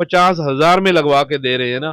50,000 में लगवा के दे रहे हैं ना.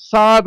7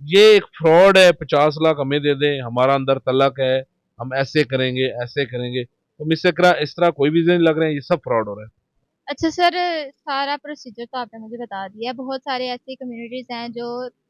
ये एक फ्रॉड है, 50 लाख हमें दे दें, हमारा अंदर तलक है, हम ऐसे करेंगे, तो इस तरह कोई वीज़े नहीं लग रहे हैं, ये सब फ्रॉड हो रहा है। अच्छा सर, सारा प्रोसीजर तो आपने मुझे बता दिया। बहुत सारे ऐसी कम्युनिटीज़ हैं जो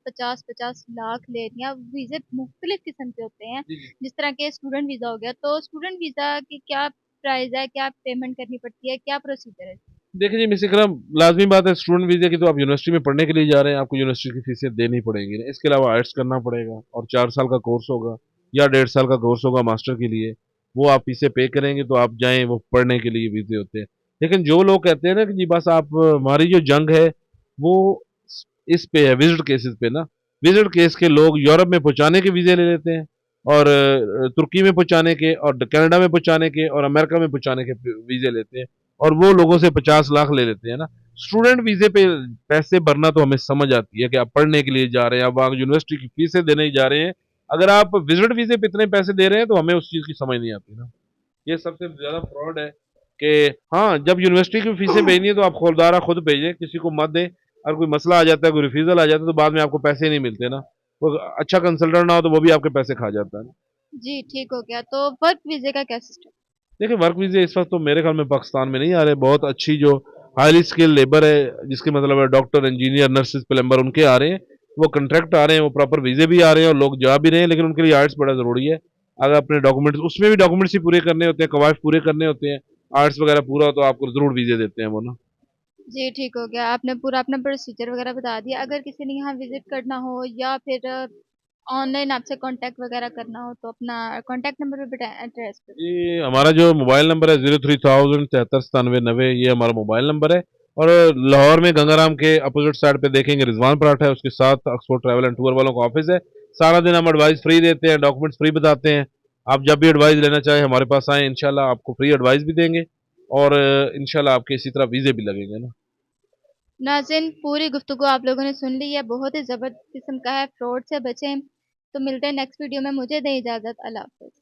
50-50 लाख ले रही हैं। वीज़े मुख्तलिफ किस्म के होते हैं, जी, जी। जिस तरह के स्टूडेंट वीज़ा हो गया। तो स्टूडेंट वीज़ा की क्या प्राइस है, क्या पेमेंट करनी पड़ती है, क्या प्रोसीजर है? देखिए जी, मिस इकराम, लाज़मी बात है स्टूडेंट वीज़े की, तो आप यूनिवर्सिटी में पढ़ने के लिए जा रहे हैं, आपको यूनिवर्सिटी की फीसें देनी पड़ेंगी। इसके अलावा आइट्स करना पड़ेगा और 4 साल का कोर्स होगा या 1.5 साल का कोर्स होगा मास्टर के लिए, वो आप फीसें पे करेंगे तो आप जाएँ, वो पढ़ने के लिए वीज़े होते हैं। लेकिन जो लोग कहते हैं ना कि जी बस आप हमारी जो जंग है, वो इस पे है, विज़िट केसेज़ पे ना। विज़िट केस के लोग यूरोप में पहुँचाने के वीज़े ले लेते हैं और तुर्की में पहुँचाने के और कनाडा में पहुँचाने के और अमेरिका में पहुँचाने के वीज़े लेते हैं। और वो लोगों से 50 लाख ले लेते हैं ना। स्टूडेंट वीजे पे पैसे भरना तो हमें समझ आती है कि आप पढ़ने के लिए जा रहे हैं, आप वहाँ यूनिवर्सिटी की फीसें देने ही जा रहे हैं। अगर आप विजिट वीजे पे इतने पैसे दे रहे हैं तो हमें उस चीज़ की समझ नहीं आती ना। ये सबसे ज़्यादा फ्रॉड है कि हाँ, जब यूनिवर्सिटी की फीसें भेजनी है तो आप खुलदारा खुद भेजें, किसी को मत दें। अगर कोई मसला आ जाता है, कोई रिफ्यूज़ल आ जाता है तो बाद में आपको पैसे नहीं मिलते ना। तो अच्छा कंसल्टेंट ना हो तो वो भी आपके पैसे खा जाता है ना। जी, ठीक हो गया। तो वर्क वीज़े का क्या सिस्टम? देखिए वर्क वीज़े इस वक़्त तो मेरे ख़्याल में पाकिस्तान में नहीं आ रहे। बहुत अच्छी जो हाइली स्किल्ड लेबर है, जिसके मतलब है डॉक्टर, इंजीनियर, नर्सेज़, प्लम्बर उनके आ रहे हैं। वो कॉन्ट्रैक्ट आ रहे हैं, वो प्रॉपर वीज़े भी आ रहे हैं और लोग जा भी रहे हैं, लेकिन उनके लिए आइल्स बड़ा ज़रूरी है। अगर अपने डॉक्यूमेंट्स उसमें भी डॉक्यूमेंट्स ही पूरे करने होते हैं, कवायद पूरे करने होते हैं, आइल्स वग़ैरह पूरा हो तो आपको ज़रूर वीज़े देते हैं वो ना। जी, ठीक हो गया। आपने पूरा अपना प्रोसीजर वगैरह बता दिया। अगर किसी ने यहाँ विज़िट करना हो या फिर ऑनलाइन आपसे कॉन्टैक्ट वगैरह करना हो तो अपना कॉन्टैक्ट नंबर भी बताएँ, एड्रेस भी। जी, हमारा जो मोबाइल नंबर है 03,000 73 97 90, ये हमारा मोबाइल नंबर है। और लाहौर में गंगाराम के अपोजिट साइड पे देखेंगे रिजवान पराठा है, उसके साथ ऑक्सफोर्ड ट्रैवल एंड टूर वालों का ऑफिस है। सारा दिन हम एडवाइस फ्री देते हैं, डॉक्यूमेंट्स फ्री बताते हैं। आप जब भी एडवाइस लेना चाहें हमारे पास आएँ, इंशाल्लाह आपको फ्री एडवाइस भी देंगे और इंशाल्लाह आपके इसी तरह वीज़े भी लगेंगे ना। नाज़रीन, पूरी गुफ्तगू आप लोगों ने सुन ली है। बहुत ही ज़बरदस्त किस्म का है, फ्रॉड से बचें। तो मिलते हैं नेक्स्ट वीडियो में। मुझे दें इजाज़त। अल्लाह हाफ़िज़।